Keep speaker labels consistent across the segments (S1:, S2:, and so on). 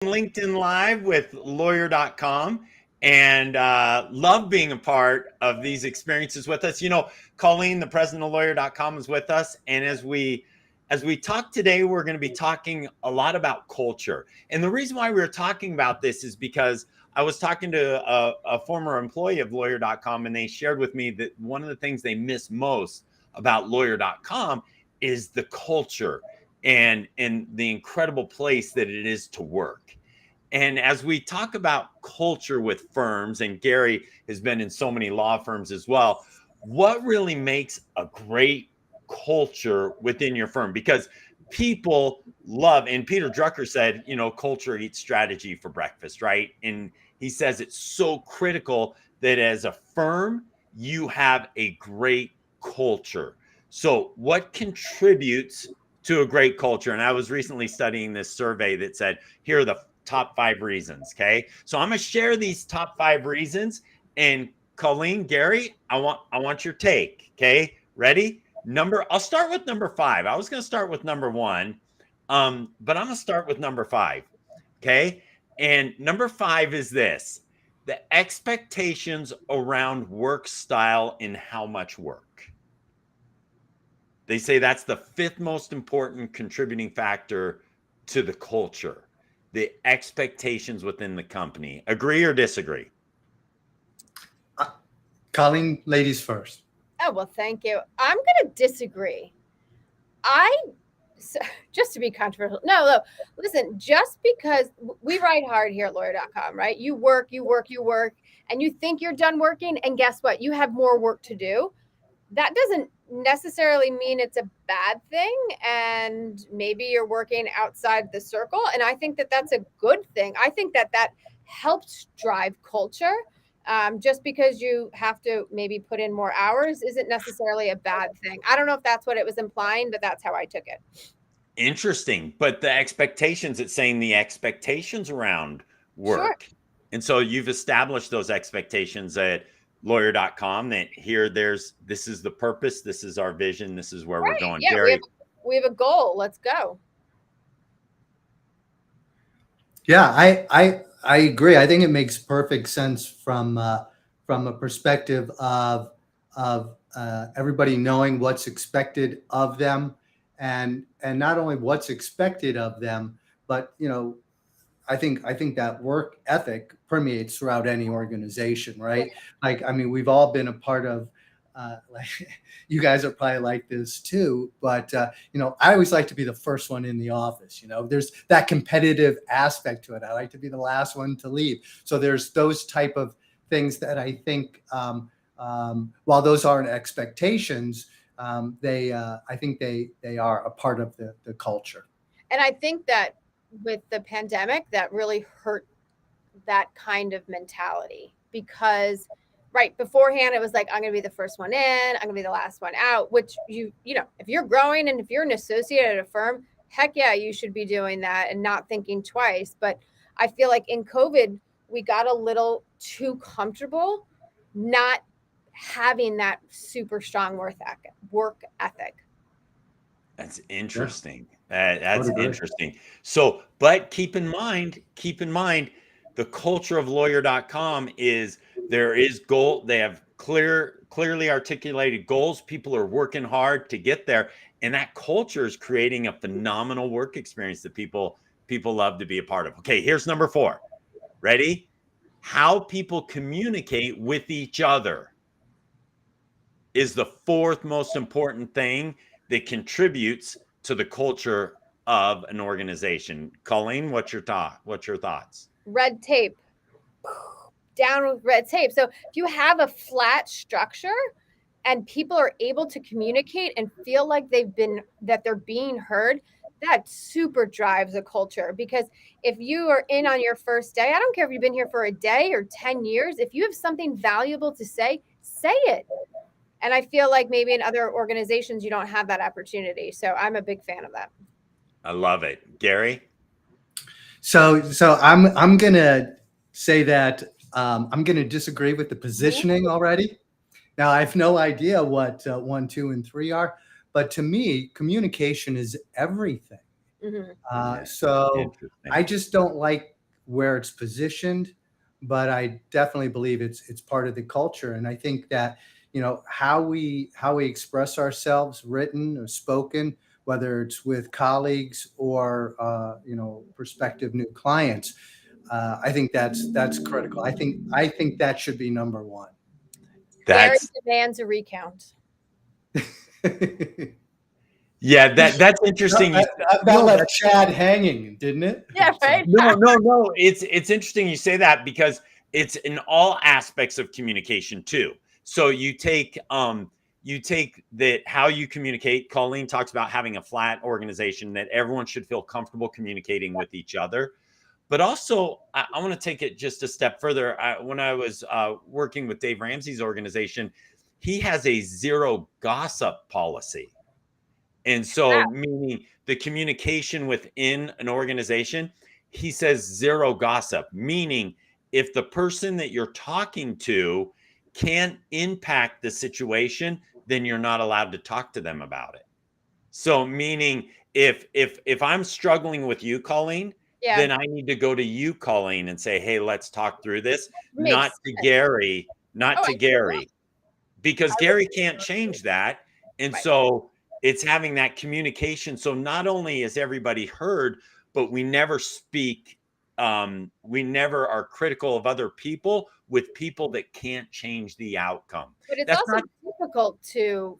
S1: LinkedIn Live with Lawyer.com and love being a part of these experiences with us. Colleen, the president of Lawyer.com, is with us. And as we talk today, we're going to be talking a lot about culture. And the reason why we're talking about this is because I was talking to a former employee of Lawyer.com, and they shared with me that one of the things they miss most about Lawyer.com is the culture and the incredible place that it is to work. And as we talk about culture with firms, and Gary has been in so many law firms as well, what really makes a great culture within your firm? Because people love, and Peter Drucker said, culture eats strategy for breakfast, right? And he says it's so critical that as a firm, you have a great culture. So what contributes to a great culture? And I was recently studying this survey that said, here are the top 5 reasons. Okay. So I'm going to share these top 5 reasons. And Colleen, Gary, I want your take. Okay. Ready? I'll start with number 5. I was going to start with number 1. But I'm going to start with number 5. Okay. And number 5 is this: the expectations around work style and how much work. They say that's the 5th most important contributing factor to the culture, the expectations within the company. Agree or disagree?
S2: Colleen, ladies first.
S3: Oh, well, thank you. I'm going to disagree. Just to be controversial. No, listen, just because we write hard here at Lawyer.com, right? You work, and you think you're done working. And guess what? You have more work to do. That doesn't necessarily mean it's a bad thing. And maybe you're working outside the circle. And I think that that's a good thing. I think that helps drive culture. Just because you have to maybe put in more hours isn't necessarily a bad thing. I don't know if that's what it was implying, but that's how I took it.
S1: Interesting. But the expectations, it's saying the expectations around work. Sure. And so you've established those expectations at Lawyer.com that this is the purpose, this is our vision, this is where we're going.
S3: Yeah, Gary, we have a goal. Let's go.
S2: Yeah, I agree. I think it makes perfect sense from a perspective of everybody knowing what's expected of them, and not only what's expected of them, but I think that work ethic permeates throughout any organization, right? Like, I mean, we've all been a part of. Like, you guys are probably like this too, but I always like to be the first one in the office. There's that competitive aspect to it. I like to be the last one to leave. So there's those type of things that I think, while those aren't expectations, I think they are a part of the culture.
S3: And I think that with the pandemic, that really hurt that kind of mentality, because right beforehand, it was like, I'm going to be the first one in, I'm going to be the last one out, which if you're growing and if you're an associate at a firm, heck yeah, you should be doing that and not thinking twice. But I feel like in COVID, we got a little too comfortable not having that super strong work ethic.
S1: That's interesting. That's interesting. So, but keep in mind, the culture of Lawyer.com is there is goal. They have clearly articulated goals. People are working hard to get there. And that culture is creating a phenomenal work experience that people love to be a part of. Okay, here's number 4. Ready? How people communicate with each other is the 4th most important thing that contributes to the culture of an organization. Colleen, what's your thoughts?
S3: Red tape. Down with red tape. So if you have a flat structure and people are able to communicate and feel like that they're being heard, that super drives a culture. Because if you are in on your first day, I don't care if you've been here for a day or 10 years, if you have something valuable to say it. And I feel like maybe in other organizations, you don't have that opportunity. So I'm a big fan of that.
S1: I love it. Gary?
S2: So I'm going to say that I'm going to disagree with the positioning already. Now, I have no idea what 1, 2, and 3 are, but to me, communication is everything.
S3: Mhm.
S2: So
S1: Interesting.
S2: I just don't like where it's positioned, but I definitely believe it's part of the culture. And I think that, how we express ourselves, written or spoken, whether it's with colleagues or prospective new clients, I think that's critical. I think that should be number one.
S3: Gary
S1: That's
S3: demands a recount.
S1: yeah, that's interesting. You
S2: That
S1: no,
S2: left Chad hanging, didn't it?
S3: Yeah,
S2: So,
S3: right.
S1: no. It's interesting you say that because it's in all aspects of communication too. So you take that how you communicate. Colleen talks about having a flat organization that everyone should feel comfortable communicating with each other. But also, I want to take it just a step further. When I was working with Dave Ramsey's organization, he has a zero gossip policy. And so, meaning the communication within an organization, he says zero gossip, meaning if the person that you're talking to can't impact the situation, then you're not allowed to talk to them about it. So, meaning if I'm struggling with you, Colleen,
S3: Yeah,
S1: then I need to go to you, Colleen, and say, "Hey, let's talk through this," not
S3: makes
S1: to
S3: sense.
S1: Gary,
S3: Oh,
S1: not to
S3: I get that.
S1: Gary because Gary can't change that. And
S3: Right.
S1: so it's having that communication. So not only is everybody heard, but we never speak, we never are critical of other people with people that can't change the outcome.
S3: But it's
S1: That's
S3: also
S1: not
S3: difficult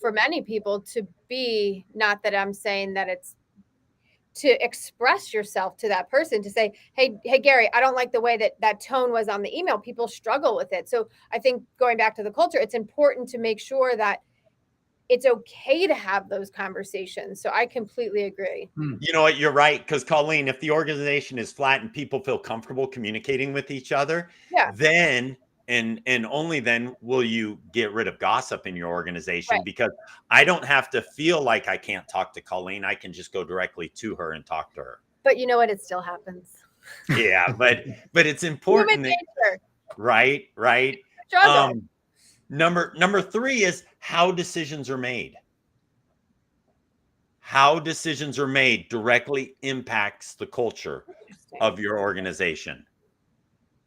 S3: for many people to be, not that I'm saying that it's to express yourself to that person, to say, hey Gary, I don't like the way that tone was on the email. People struggle with it. So I think going back to the culture, it's important to make sure that it's okay to have those conversations. So I completely agree.
S1: You know what? You're right. Because Colleen, if the organization is flat and people feel comfortable communicating with each other,
S3: Yeah,
S1: then and only then will you get rid of gossip in your organization.
S3: right.
S1: Because I don't have to feel like I can't talk to Colleen. I can just go directly to her and talk to her.
S3: But you know what? It still happens.
S1: Yeah, but it's
S3: Human
S1: important that
S3: nature.
S1: right.
S3: Struggle.
S1: Number three is how decisions are made. How decisions are made directly impacts the culture
S3: Interesting.
S1: of your organization.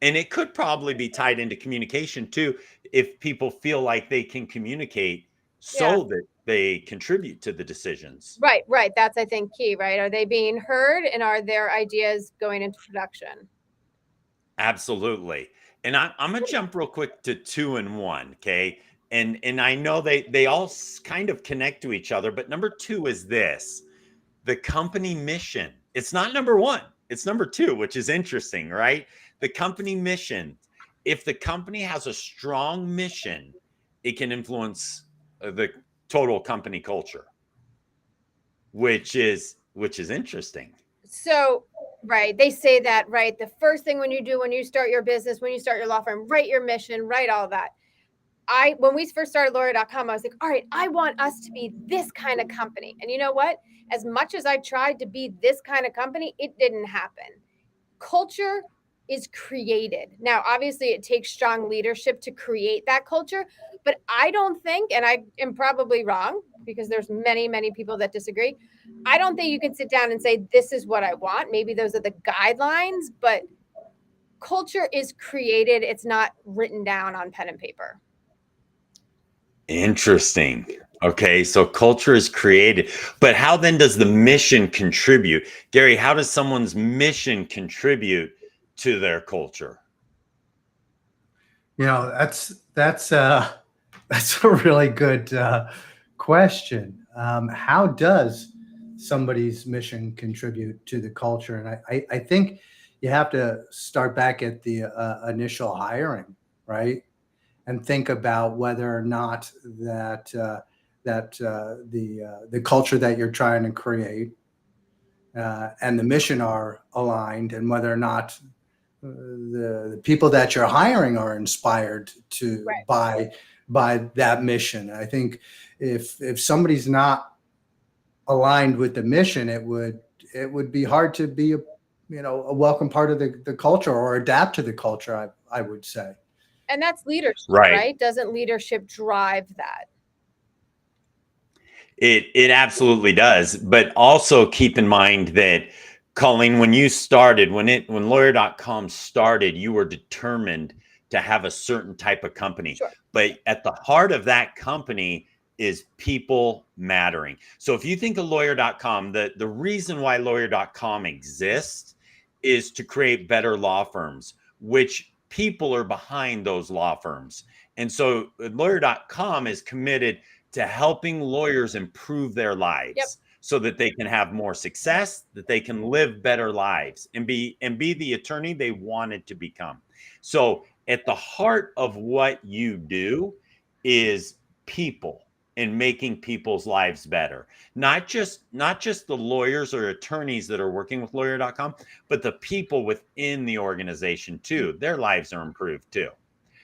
S1: And it could probably be tied into communication too, if people feel like they can communicate
S3: Yeah.
S1: so that they contribute to the decisions.
S3: Right. That's, I think, key, right? Are they being heard, and are their ideas going into production?
S1: Absolutely. And I'm gonna jump real quick to 2 and 1. Okay. And I know they all kind of connect to each other, but number 2 is this: the company mission. It's not number 1, it's number 2, which is interesting, right? The company mission. If the company has a strong mission, it can influence the total company culture, which is interesting.
S3: So, right, they say that, right? The first thing when you start your business, when you start your law firm, write your mission, write all that. When we first started Lawyer.com, I was like, all right, I want us to be this kind of company. And you know what? As much as I tried to be this kind of company, it didn't happen. Culture is created. Now, obviously, it takes strong leadership to create that culture, but I don't think, and I am probably wrong because there's many people that disagree. I don't think you can sit down and say, this is what I want. Maybe those are the guidelines, but culture is created. It's not written down on pen and paper.
S1: Interesting. Okay, so culture is created, but how then does the mission contribute? Gary, how does someone's mission contribute to their culture?
S2: That's that's a really good question. How does somebody's mission contribute to the culture? And I think you have to start back at the initial hiring, right? And think about whether or not the culture that you're trying to create and the mission are aligned, and whether or not the people that you're hiring are inspired to
S3: Right.
S2: by that mission. I think if somebody's not aligned with the mission, it would be hard to be a welcome part of the culture or adapt to the culture. I would say.
S3: And that's leadership,
S1: Right.
S3: right? Doesn't leadership drive that?
S1: It absolutely does. But also keep in mind that, Colleen, when you started, when Lawyer.com started, you were determined to have a certain type of company.
S3: Sure.
S1: But at the heart of that company is people mattering. So if you think of Lawyer.com, the reason why Lawyer.com exists is to create better law firms, which people are behind those law firms. And so Lawyer.com is committed to helping lawyers improve their lives.
S3: Yep.
S1: So that they can have more success, that they can live better lives and be the attorney they wanted to become. So at the heart of what you do is people and making people's lives better. Not just the lawyers or attorneys that are working with Lawyer.com, but the people within the organization too. Their lives are improved too.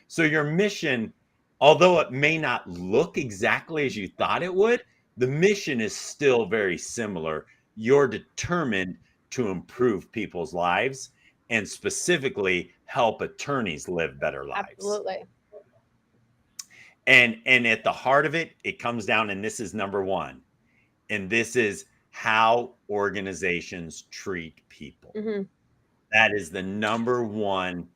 S1: So your mission, although it may not look exactly as you thought it would, the mission is still very similar. You're determined to improve people's lives and specifically help attorneys live better lives.
S3: Absolutely.
S1: And at the heart of it, it comes down, and this is number one, and this is how organizations treat people.
S3: Mm-hmm.
S1: That is the number one.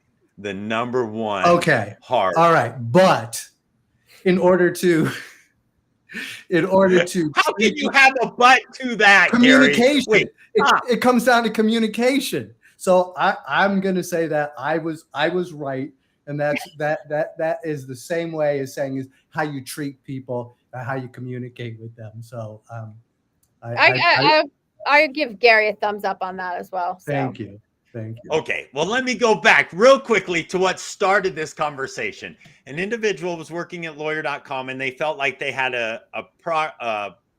S2: Okay.
S1: Heart.
S2: All right. But in order to
S1: how can you have a but to that,
S2: communication?
S1: Gary? Wait,
S2: it comes down to communication. So I'm going to say that I was right, and that is the same way as saying is how you treat people, how you communicate with them. So
S3: I give Gary a thumbs up on that as well. So.
S2: Thank you.
S1: Okay, well, let me go back real quickly to what started this conversation. An individual was working at Lawyer.com, and they felt like they had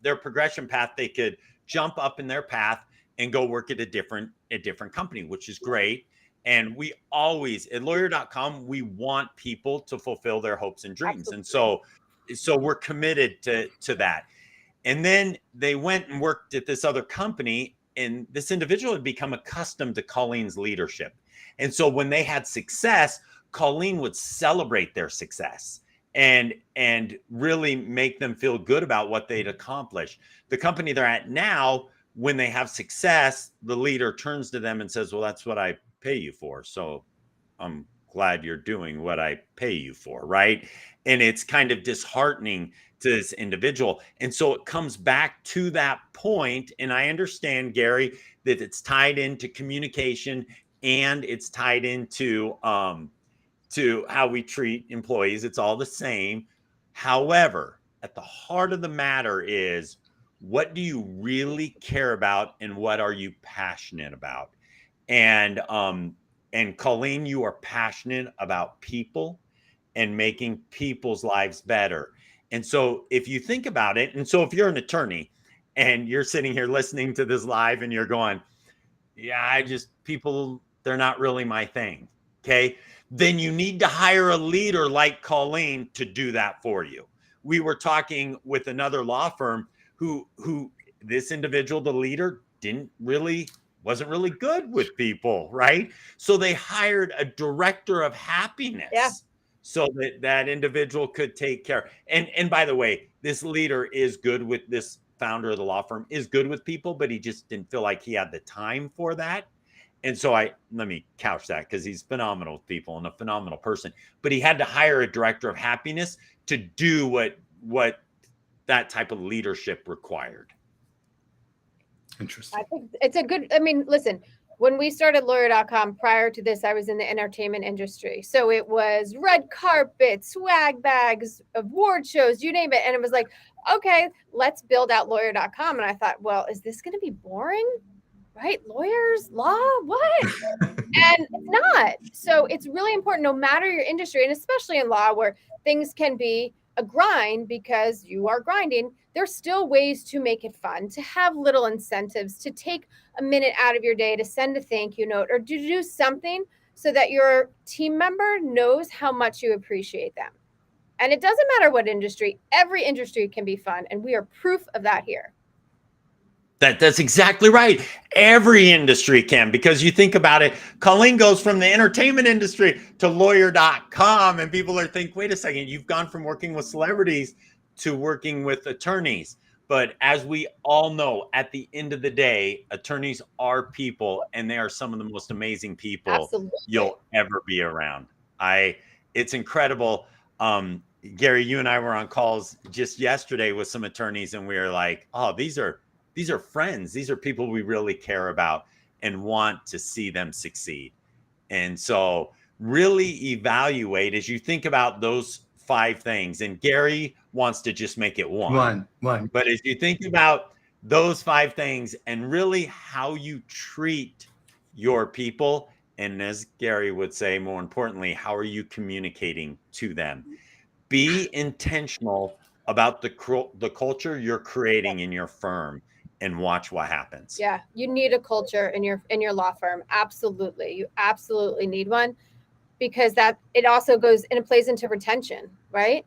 S1: their progression path. They could jump up in their path and go work at a different company, which is great. And we always at Lawyer.com, we want people to fulfill their hopes and dreams. Absolutely. And so we're committed to that. And then they went and worked at this other company, and this individual had become accustomed to Colleen's leadership. And so when they had success, Colleen would celebrate their success and really make them feel good about what they'd accomplished. The company they're at now, when they have success, the leader turns to them and says, well, that's what I pay you for. So I'm glad you're doing what I pay you for, right? And it's kind of disheartening to this individual. And so it comes back to that point. And I understand, Gary, that it's tied into communication and it's tied into to how we treat employees. It's all the same. However, at the heart of the matter is, what do you really care about and what are you passionate about? And Colleen, you are passionate about people and making people's lives better. And so if you think about it, and so if you're an attorney and you're sitting here listening to this live and you're going, yeah, people, they're not really my thing. Okay. Then you need to hire a leader like Colleen to do that for you. We were talking with another law firm who this individual, the leader, wasn't really good with people, right? So they hired a director of happiness.
S3: Yeah.
S1: So that individual could take care. And by the way, this leader is good with this founder of the law firm is good with people, but he just didn't feel like he had the time for that. And so let me couch that because he's phenomenal with people and a phenomenal person, but he had to hire a director of happiness to do what that type of leadership required.
S2: Interesting.
S3: I think it's listen, when we started Lawyer.com, prior to this, I was in the entertainment industry. So it was red carpet, swag bags, award shows, you name it. And it was like, okay, let's build out Lawyer.com. And I thought, well, is this going to be boring? Right? Lawyers, law, what? And it's not. So it's really important, no matter your industry, and especially in law where things can be a grind because you are grinding, there's still ways to make it fun, to have little incentives, to take a minute out of your day to send a thank you note or to do something so that your team member knows how much you appreciate them. And it doesn't matter what industry, every industry can be fun. And we are proof of that here.
S1: That's exactly right. Every industry can, because you think about it, Colleen goes from the entertainment industry to Lawyer.com, and people are thinking, wait a second, you've gone from working with celebrities to working with attorneys. But as we all know, at the end of the day, attorneys are people, and they are some of the most amazing people
S3: Absolutely.
S1: you'll ever be around. It's incredible. Gary, you and I were on calls just yesterday with some attorneys, and we were like, oh, these are friends. These are people we really care about and want to see them succeed. And so really evaluate as you think about those 5 things. And Gary wants to just make it one. But as you think about those 5 things and really how you treat your people, and as Gary would say, more importantly, how are you communicating to them? Be intentional about the culture you're creating in your firm and watch what happens.
S3: Yeah, you need a culture in your law firm. Absolutely. You absolutely need one, because that it also goes and it plays into retention, right?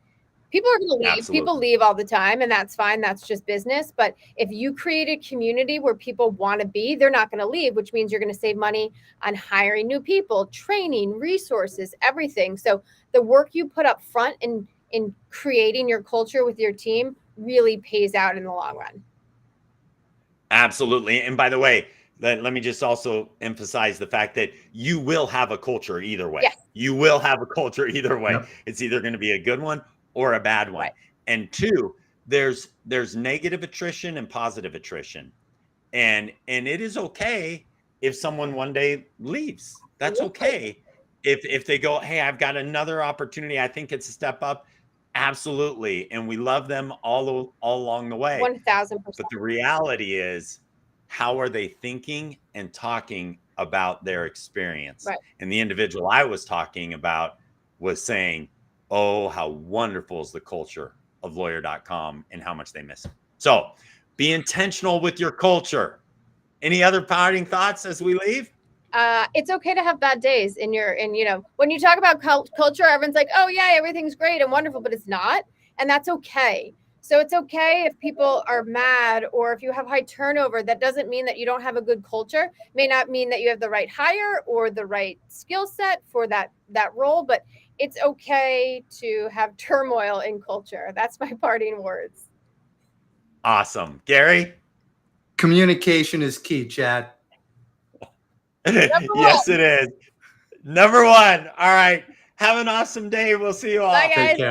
S3: People are going to leave.
S1: Absolutely.
S3: People leave all the time, and that's fine. That's just business. But if you create a community where people want to be, they're not going to leave, which means you're going to save money on hiring new people, training, resources, everything. So the work you put up front in creating your culture with your team really pays out in the long run.
S1: Absolutely. And by the way, let me just also emphasize the fact that you will have a culture either way.
S3: Yes.
S1: You will have a culture either way.
S2: Yep.
S1: It's either going to be a good one or a bad one.
S3: Right.
S1: And 2, there's negative attrition and positive attrition. And it is okay if someone one day leaves. That's okay. If they go, hey, I've got another opportunity, I think it's a step up. Absolutely. And we love them all along the way.
S3: 1,000%.
S1: But the reality is, how are they thinking and talking about their experience?
S3: Right.
S1: And the individual I was talking about was saying, oh, how wonderful is the culture of Lawyer.com and how much they miss it. So be intentional with your culture. Any other parting thoughts as we leave?
S3: It's okay to have bad days when you talk about culture, everyone's like, oh yeah, everything's great and wonderful, but it's not. And that's okay. So it's okay if people are mad or if you have high turnover. That doesn't mean that you don't have a good culture. It may not mean that you have the right hire or the right skill set for that role, but it's okay to have turmoil in culture. That's my parting words.
S1: Awesome. Gary?
S2: Communication is key, Chad.
S1: Yes, it is. Number 1. All right. Have an awesome day. We'll see you all.
S3: Bye, guys.
S2: Take care.